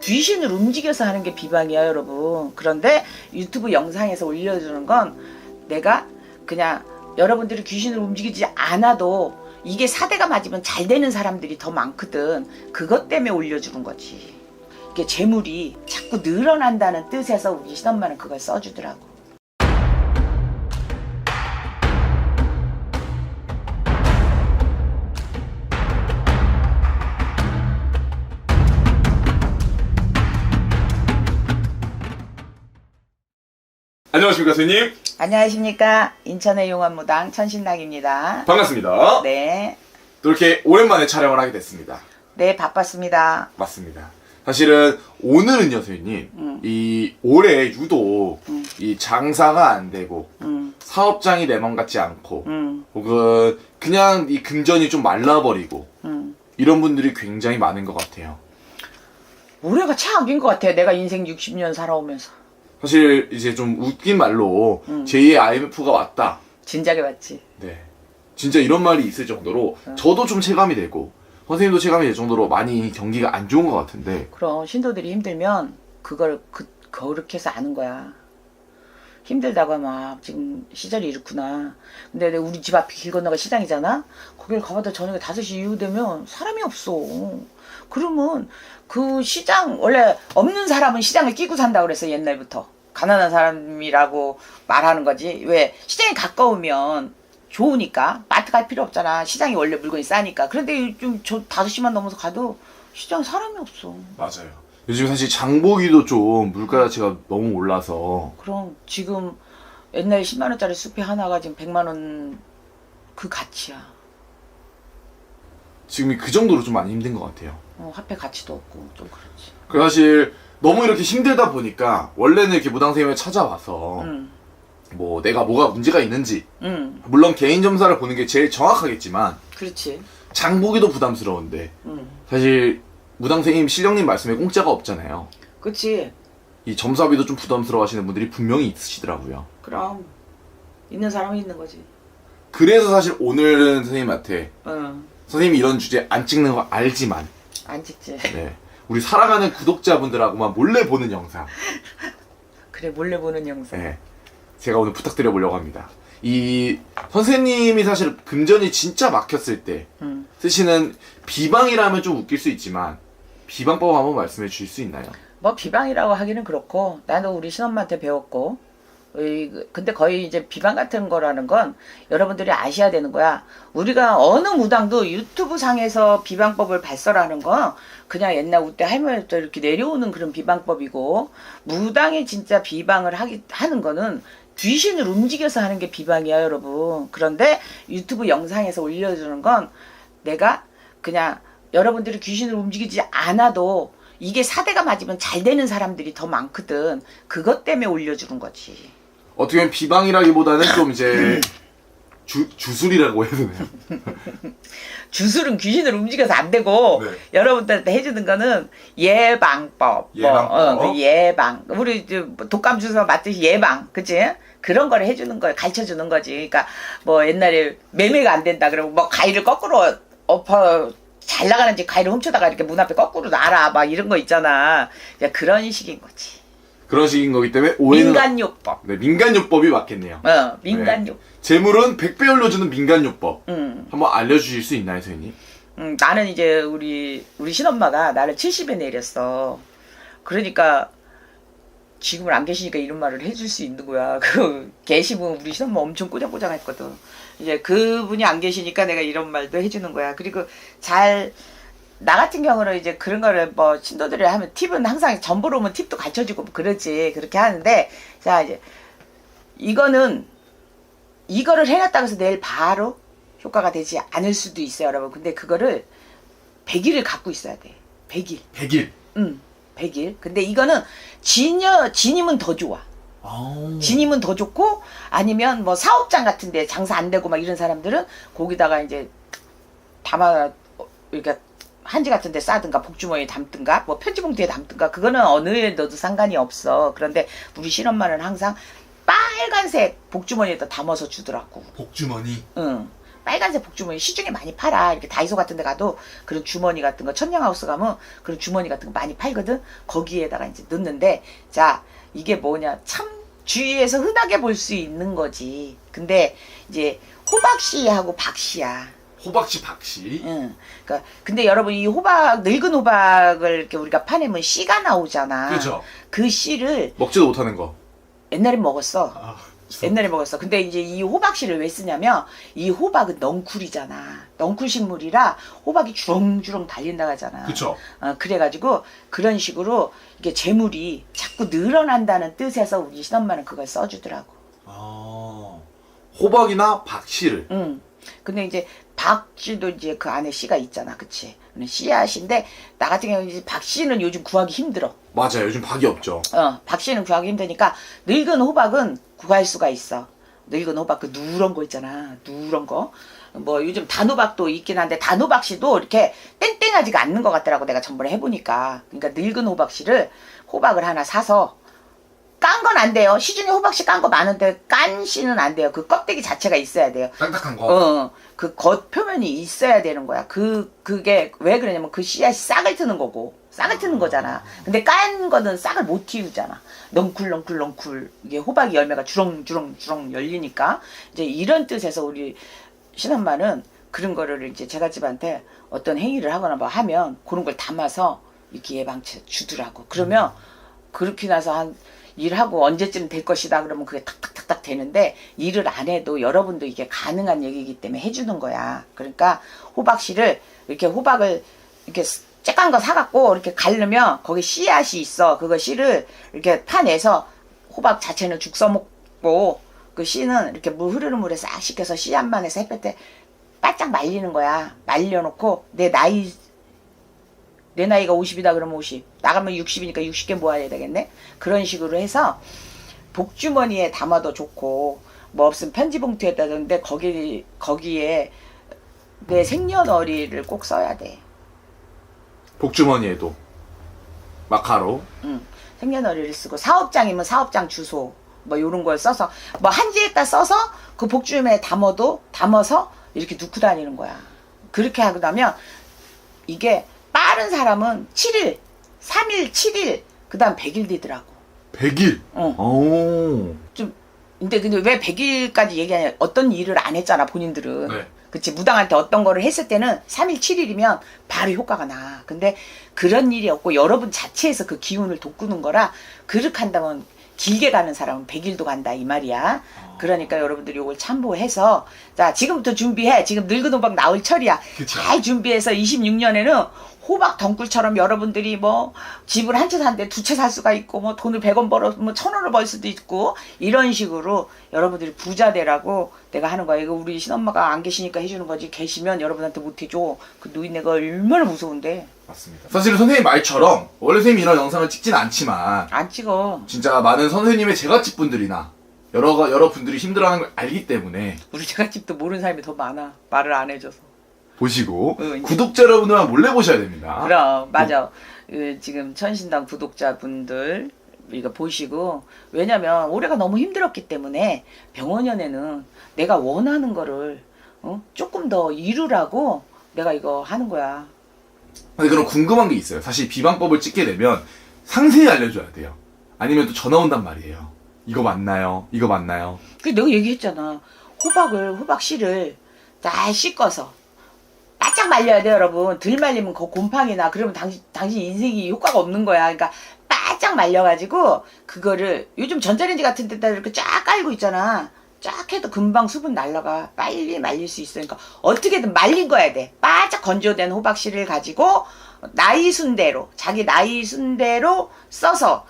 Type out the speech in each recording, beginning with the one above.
귀신을 움직여서 하는 게 비방이야, 여러분. 그런데 유튜브 영상에서 올려주는 건 내가 그냥 여러분들이 귀신을 움직이지 않아도 이게 사대가 맞으면 잘 되는 사람들이 더 많거든. 그것 때문에 올려주는 거지. 이게 재물이 자꾸 늘어난다는 뜻에서 우리 신엄마는 그걸 써주더라고. 안녕하십니까 선생님. 안녕하십니까. 인천의 용환무당 천신락입니다. 반갑습니다. 네. 또 이렇게 오랜만에 촬영을 하게 됐습니다. 네, 바빴습니다. 맞습니다. 사실은 오늘은요 선생님, 이 올해 유독 이 장사가 안 되고 사업장이 내 맘 같지 않고 혹은 그냥 이 금전이 좀 말라버리고 이런 분들이 굉장히 많은 것 같아요. 올해가 최악인 것 같아. 내가 인생 60년 살아오면서. 사실 이제 좀 웃긴 말로 제2의 IMF가 왔다. 진작에 왔지. 네, 진짜 이런 말이 있을 정도로 저도 좀 체감이 되고 선생님도 체감이 될 정도로 많이 경기가 안 좋은 것 같은데. 그럼 신도들이 힘들면 그걸 그렇게 해서 아는 거야. 힘들다가 막 지금 시절이 이렇구나. 근데 우리 집 앞에 길 건너가 시장이잖아. 거길 가봐도 저녁에 5시 이후 되면 사람이 없어. 그러면 그 시장, 원래 없는 사람은 시장을 끼고 산다 그랬어, 옛날부터. 가난한 사람이라고 말하는 거지. 왜? 시장이 가까우면 좋으니까. 마트 갈 필요 없잖아. 시장이 원래 물건이 싸니까. 그런데 요즘 5시만 넘어서 가도 시장 사람이 없어. 맞아요. 요즘 사실 장보기도 좀 물가 자체가 너무 올라서. 그럼 지금 옛날에 10만원짜리 숲이 하나가 지금 100만원 그 가치야. 지금 그 정도로 좀 많이 힘든 것 같아요. 화폐 가치도 없고 좀 그렇지. 그 사실 너무 이렇게 힘들다 보니까 원래는 이렇게 무당 선생님을 찾아와서 뭐 내가 뭐가 문제가 있는지 물론 개인 점사를 보는 게 제일 정확하겠지만 그렇지. 장보기도 부담스러운데 사실 무당 선생님 실령님 말씀에 공짜가 없잖아요. 그렇지. 이 점사비도 좀 부담스러워 하시는 분들이 분명히 있으시더라고요. 그럼 있는 사람은 있는 거지. 그래서 사실 오늘은 선생님한테 응. 선생님이 이런 주제 안 찍는 거 알지만 안 찍지. 네, 우리 사랑하는 구독자분들하고만 몰래 보는 영상, 그래, 몰래 보는 영상. 네, 제가 오늘 부탁드려 보려고 합니다. 이 선생님이 사실 금전이 진짜 막혔을 때 쓰시는 비방이라면 좀 웃길 수 있지만 비방법 한번 말씀해 주실 수 있나요? 뭐 비방이라고 하기는 그렇고, 나도 우리 신엄마한테 배웠고, 근데 거의 이제 비방 같은 거라는 건 여러분들이 아셔야 되는 거야. 우리가 어느 무당도 유튜브 상에서 비방법을 발설하는 건 그냥 옛날 우때 할머니부터 이렇게 내려오는 그런 비방법이고, 무당이 진짜 비방을 하는 거는 귀신을 움직여서 하는 게 비방이야, 여러분. 그런데 유튜브 영상에서 올려주는 건 내가 그냥 여러분들이 귀신을 움직이지 않아도 이게 사대가 맞으면 잘 되는 사람들이 더 많거든. 그것 때문에 올려주는 거지. 어떻게 보면 비방이라기보다는 좀 이제 주술이라고 해야 되나요? 주술은 귀신을 움직여서 안 되고 네. 여러분들한테 해주는 거는 예방법. 예방법. 그 예방. 우리 독감 주사 맞듯이 예방. 그치? 그런 거를 해주는 거예요. 가르쳐주는 거지. 그러니까 뭐 옛날에 매매가 안 된다 그러면 뭐 가위를 거꾸로 엎어 잘 나가는지 가위를 훔쳐다가 이렇게 문 앞에 거꾸로 놔라 막 이런 거 있잖아. 그런 식인 거지. 그런 식인 거기 때문에 오해는 민간요법. 네, 민간요법이 맞겠네요. 민간요법. 네. 재물은 100배 올려주는 민간요법. 한번 알려주실 수 있나요, 선생님? 나는 이제 우리 신엄마가 나를 70에 내렸어. 그러니까 지금은 안 계시니까 이런 말을 해줄 수 있는 거야. 계시면 우리 신엄마 엄청 꼬장꼬장했거든. 이제 그분이 안 계시니까 내가 이런 말도 해주는 거야. 그리고 나 같은 경우는 이제 그런 거를 뭐 신도들이 하면 팁은 항상 전보로 오면 팁도 가르쳐주고 그러지. 그렇게 하는데, 자, 이제 이거를 해놨다고 해서 내일 바로 효과가 되지 않을 수도 있어요, 여러분. 근데 그거를 100일을 갖고 있어야 돼. 100일. 100일? 100일. 근데 이거는 진임은 더 좋아. 진임은 더 좋고, 아니면 뭐 사업장 같은데 장사 안 되고 막 이런 사람들은 거기다가 이제 담아, 그러니까 한지 같은 데 싸든가 복주머니에 담든가 뭐 편지봉투에 담든가 그거는 어느에 넣어도 상관이 없어. 그런데 우리 신엄마는 항상 빨간색 복주머니에다 담아서 주더라고. 복주머니? 응. 빨간색 복주머니 시중에 많이 팔아. 이렇게 다이소 같은 데 가도 그런 주머니 같은 거, 천냥하우스 가면 그런 주머니 같은 거 많이 팔거든. 거기에다가 이제 넣는데, 자, 이게 뭐냐. 참 주위에서 흔하게 볼 수 있는 거지. 근데 이제 호박씨하고 박씨야. 호박씨, 박씨. 응. 그러니까 근데 여러분 이 호박, 늙은 호박을 이렇게 우리가 파내면 씨가 나오잖아. 그죠. 그 씨를 먹지도 못하는 거. 옛날에 먹었어. 아, 옛날에 먹었어. 근데 이제 이 호박씨를 왜 쓰냐면 이 호박은 넝쿨이잖아. 넝쿨 식물이라 호박이 주렁주렁 달린다 하잖아. 그쵸. 그래가지고 그런 식으로 이게 재물이 자꾸 늘어난다는 뜻에서 우리 신엄마는 그걸 써주더라고. 아, 호박이나 박씨를. 응. 근데 이제 박씨도 이제 그 안에 씨가 있잖아. 그치? 씨앗인데 나 같은 경우는 이제 박씨는 요즘 구하기 힘들어. 맞아요. 요즘 박이 없죠. 박씨는 구하기 힘드니까 늙은 호박은 구할 수가 있어. 늙은 호박 그 누런 거 있잖아. 누런 거. 뭐 요즘 단호박도 있긴 한데 단호박씨도 이렇게 땡땡하지가 않는 것 같더라고. 내가 전번에 해보니까. 그러니까 늙은 호박씨를 호박을 하나 사서 깐 건 안 돼요. 시중에 호박씨 깐 거 많은데 깐 씨는 안 돼요. 그 껍데기 자체가 있어야 돼요. 딱딱한 거. 그 겉 표면이 있어야 되는 거야. 그게 왜 그러냐면 그 씨앗이 싹을 트는 거고. 싹을 트는 거잖아. 근데 깐 거는 싹을 못 틔우잖아. 넝쿨. 이게 호박이 열매가 주렁주렁 열리니까. 이제 이런 뜻에서 우리 신엄마는 그런 거를 이제 제갓집한테 어떤 행위를 하거나 뭐 하면 그런 걸 담아서 이렇게 예방치 주더라고. 그러면 그렇게 나서 한 일하고 언제쯤 될 것이다 그러면 그게 탁탁탁탁 되는데 일을 안 해도 여러분도 이게 가능한 얘기이기 때문에 해주는 거야. 그러니까 호박씨를 이렇게 호박을 이렇게 쬐깐 거 사갖고 이렇게 갈르면 거기 씨앗이 있어. 그거 씨를 이렇게 파내서 호박 자체는 죽 써먹고 그 씨는 이렇게 물 흐르는 물에 싹 식혀서 씨앗만 해서 햇볕에 바짝 말리는 거야. 말려놓고 내 나이가 50이다 그러면 50. 나가면 60이니까 60개 모아야 되겠네. 그런 식으로 해서 복주머니에 담아도 좋고 뭐 없으면 편지 봉투에다 넣는데 거기에 내 생년월일을 꼭 써야 돼. 복주머니에도. 마카로. 생년월일을 쓰고 사업장이면 사업장 주소 뭐 요런 걸 써서 뭐 한지에다 써서 그 복주머니에 담아서 이렇게 넣고 다니는 거야. 그렇게 하고 나면 이게 빠른 사람은 7일, 3일, 7일, 그 다음 100일 되더라고. 100일? 오. 근데 왜 100일까지 얘기하냐. 어떤 일을 안 했잖아, 본인들은. 네. 그치, 무당할 때 어떤 거를 했을 때는 3일, 7일이면 바로 효과가 나. 근데 그런 일이 없고 여러분 자체에서 그 기운을 돋구는 거라 그렇게 한다면 길게 가는 사람은 100일도 간다, 이 말이야. 그러니까 여러분들이 이걸 참고해서 자, 지금부터 준비해. 지금 늙은 호박 나올 철이야. 그쵸. 잘 준비해서 26년에는 호박 덩굴처럼 여러분들이 뭐 집을 한 채 사는데 두 채 살 수가 있고 뭐 돈을 100원 벌어 뭐 1000원을 벌 수도 있고 이런 식으로 여러분들이 부자 되라고 내가 하는 거야. 이거 우리 신엄마가 안 계시니까 해주는 거지. 계시면 여러분한테 못 해줘. 그 노인네가 얼마나 무서운데. 맞습니다. 사실 선생님 말처럼 원래 선생님이 이런 영상을 찍진 않지만 안 찍어. 진짜 많은 선생님의 제갓집 분들이나 여러 분들이 힘들어하는 걸 알기 때문에 우리 제갓집도 모르는 사람이 더 많아. 말을 안 해줘서. 보시고 이제. 구독자 여러분들만 몰래 보셔야 됩니다. 그럼 맞아. 지금 천신당 구독자분들 이거 보시고 왜냐면 올해가 너무 힘들었기 때문에 병원연애는 내가 원하는 거를 조금 더 이루라고 내가 이거 하는 거야. 근데 그럼 궁금한 게 있어요. 사실 비방법을 찍게 되면 상세히 알려줘야 돼요. 아니면 또 전화 온단 말이에요. 이거 맞나요? 이거 맞나요? 그 내가 얘기했잖아. 호박씨를 잘 씻어서 바짝 말려야 돼, 여러분. 덜 말리면 그 곰팡이나 그러면 당신 인생이 효과가 없는 거야. 그러니까 바짝 말려가지고 그거를 요즘 전자레인지 같은 데다 이렇게 쫙 깔고 있잖아. 쫙 해도 금방 수분 날라가. 빨리 말릴 수 있으니까 어떻게든 말린 거야 돼. 바짝 건조된 호박씨를 가지고 나이 순대로 자기 나이 순대로 써서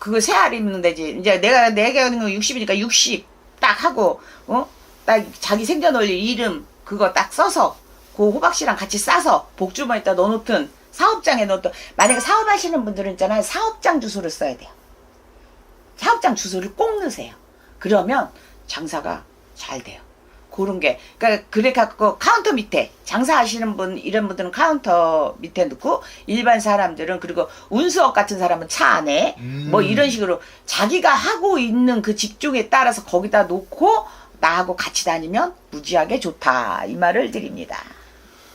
그거 새알이면 되지. 이제 내가 60이니까 60 딱 하고 딱 자기 생년월일 이름 그거 딱 써서 그 호박씨랑 같이 싸서 복주머니에다 넣어놓든 사업장에 넣어놓든 만약에 사업하시는 분들은 있잖아요. 사업장 주소를 써야 돼요. 사업장 주소를 꼭 넣으세요. 그러면 장사가 잘 돼요. 그런 게 그러니까 그래 갖고 카운터 밑에 장사하시는 분 이런 분들은 카운터 밑에 넣고 일반 사람들은 그리고 운수업 같은 사람은 차 안에 뭐 이런 식으로 자기가 하고 있는 그 직종에 따라서 거기다 놓고 나하고 같이 다니면 무지하게 좋다. 이 말을 드립니다.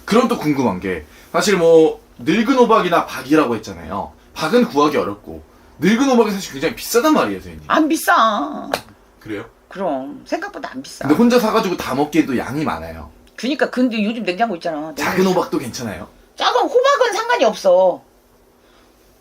그럼 또 궁금한 게 사실 뭐 늙은 호박이나 박이라고 했잖아요. 박은 구하기 어렵고 늙은 호박이 사실 굉장히 비싸단 말이에요, 선생님. 안 비싸. 그래요? 그럼 생각보다 안 비싸. 근데 혼자 사가지고 다 먹기에도 양이 많아요. 그러니까 근데 요즘 냉장고 있잖아. 작은 호박도 괜찮아요? 작은 호박은 상관이 없어.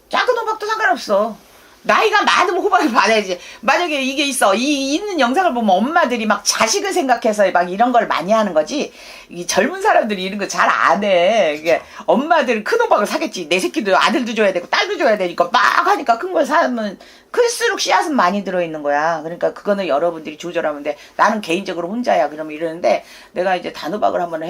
작은 호박도 상관없어. 나이가 많으면 호박을 받아야지. 만약에 이게 있어. 이 있는 영상을 보면 엄마들이 막 자식을 생각해서 막 이런 걸 많이 하는 거지. 이 젊은 사람들이 이런 거 잘 안 해. 이게 엄마들은 큰 호박을 사겠지. 내 새끼도 아들도 줘야 되고 딸도 줘야 되니까 막 하니까 큰 걸 사면 클수록 씨앗은 많이 들어있는 거야. 그러니까 그거는 여러분들이 조절하면 돼. 나는 개인적으로 혼자야. 그러면 이러는데 내가 이제 단호박을 한번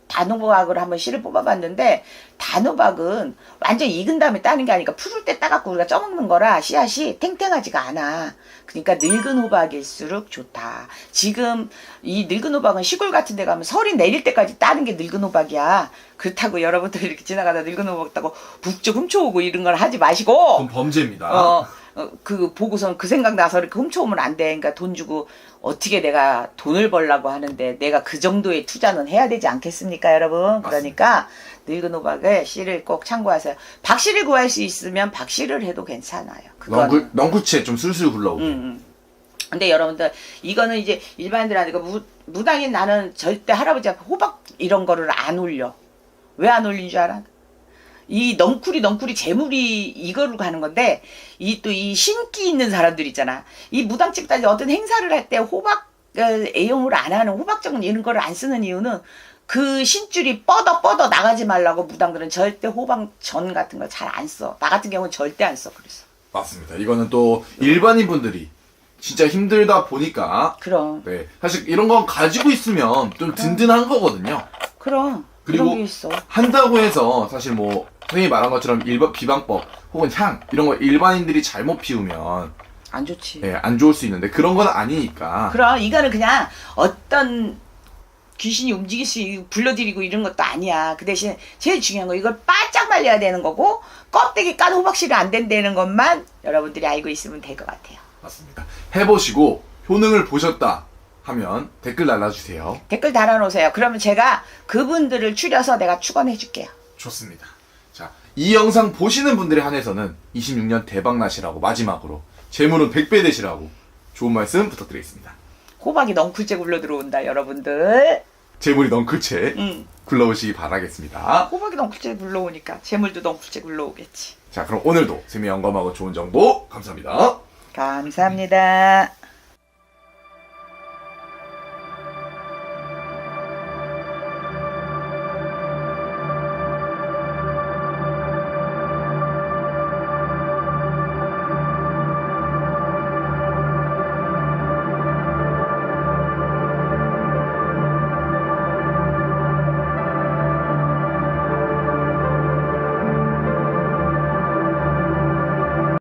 단호박을 한번 씨를 뽑아봤는데 단호박은 완전 익은 다음에 따는 게 아니라 풀을 때 따갖고 우리가 쪄먹는 거라 씨앗이 탱탱하지가 않아. 그러니까 늙은 호박일수록 좋다. 지금 이 늙은 호박은 시골 같은 데 가면 설이 내릴 때까지 따는 게 늙은 호박이야. 그렇다고 여러분들 이렇게 지나가다 늙은 호박 따고 북쪽 훔쳐오고 이런 걸 하지 마시고. 그건 범죄입니다. 그 보고선 그 생각 나서 이렇게 훔쳐오면 안 돼. 그러니까 돈 주고 어떻게 내가 돈을 벌라고 하는데 내가 그 정도의 투자는 해야 되지 않겠습니까, 여러분? 그러니까 늙은 호박의 씨를 꼭 참고하세요. 박씨를 구할 수 있으면 박씨를 해도 괜찮아요. 그건 넝쿨채 좀 술술 굴러오게. 근데 여러분들 이거는 이제 일반인들한테 무당인 나는 절대 할아버지 앞에 호박 이런 거를 안 올려. 왜 안 올린 줄 알아? 이 넝쿨이 재물이 이거로 가는 건데 이 또 이 신기 있는 사람들 있잖아. 이 무당집 다니 어떤 행사를 할 때 호박 애용을 안 하는 호박정 이런 거를 안 쓰는 이유는 그 신줄이 뻗어 나가지 말라고 무당들은 절대 호박전 같은 걸 잘 안 써. 나 같은 경우는 절대 안 써. 그래서. 맞습니다. 이거는 또 일반인 분들이 진짜 힘들다 보니까 그럼. 네, 사실 이런 건 가지고 있으면 좀 든든한 거거든요. 그럼. 그리고 그런 게 있어. 한다고 해서 사실 뭐 선생님이 말한 것처럼 일반 비방법 혹은 향 이런 거 일반인들이 잘못 피우면 안 좋지. 네, 안 좋을 수 있는데 그런 건 아니니까. 그럼 이거는 그냥 어떤 귀신이 움직일 수 불러들이고 이런 것도 아니야. 그 대신 제일 중요한 거 이걸 바짝 말려야 되는 거고 껍데기 깐 호박씨를 안 된다는 것만 여러분들이 알고 있으면 될 것 같아요. 맞습니다. 해보시고 효능을 보셨다 하면 댓글 달아주세요. 댓글 달아놓으세요. 그러면 제가 그분들을 추려서 내가 축원해 줄게요. 좋습니다. 자, 이 영상 보시는 분들에 한해서는 26년 대박나시라고 마지막으로 재물은 100배 되시라고 좋은 말씀 부탁드리겠습니다. 호박이 넝쿨째 굴러 들어온다 여러분들. 재물이 넝쿨채 굴러오시기 바라겠습니다. 호박이 넝쿨째 굴러오니까 재물도 넝쿨째 굴러오겠지. 자, 그럼 오늘도 재미 영감하고 좋은 정보 감사합니다. 감사합니다.